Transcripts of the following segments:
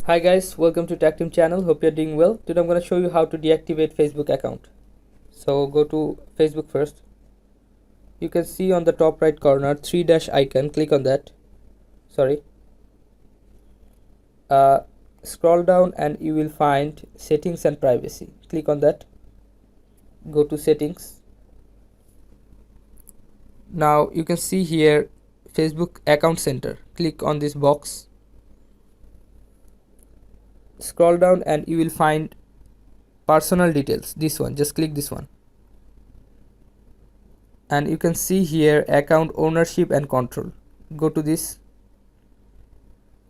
Hi guys, welcome to Tech Team channel. Hope you're doing well. Today I'm going to show you how to deactivate Facebook account. So go to Facebook first. You can see on the top right corner three dash icon. Click on that. Sorry. Scroll down and you will find settings and privacy. Click on that. Go to settings. Now you can see here Facebook account center. Click on this box. Scroll down and you will find personal details. This one, just click this one. And you can see here account ownership and control. Go to this,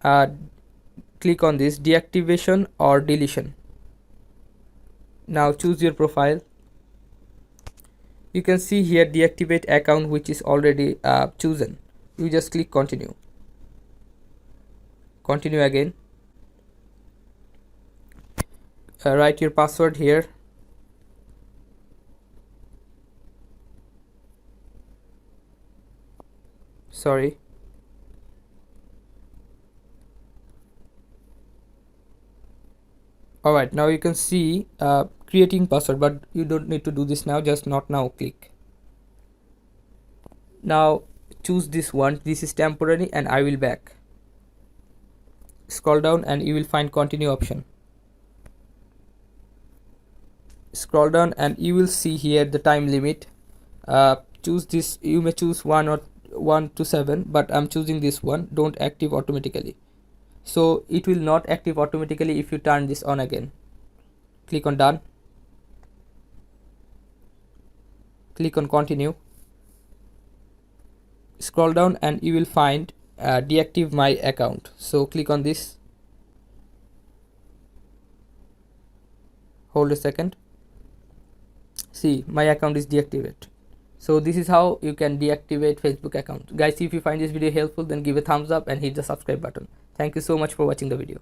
click on this deactivation or deletion. Now choose your profile. You can see here deactivate account, which is already chosen. You just click continue. Continue again. Write your password here. Sorry. Alright, now you can see creating password, but you don't need to do this now, just not now. Click. Now choose this one. This is temporary and I will back. Scroll down and you will find continue option. Scroll down and you will see here the time limit. Choose this. You may choose 1 to 7, but I'm choosing this one. Don't active automatically. So it will not active automatically if you turn this on again. Click on done. Click on continue. Scroll down and you will find deactivate my account. So click on this. Hold a second. See, my account is deactivated. So this is how you can deactivate Facebook account. Guys, if you find this video helpful, then give a thumbs up and hit the subscribe button. Thank you so much for watching the video.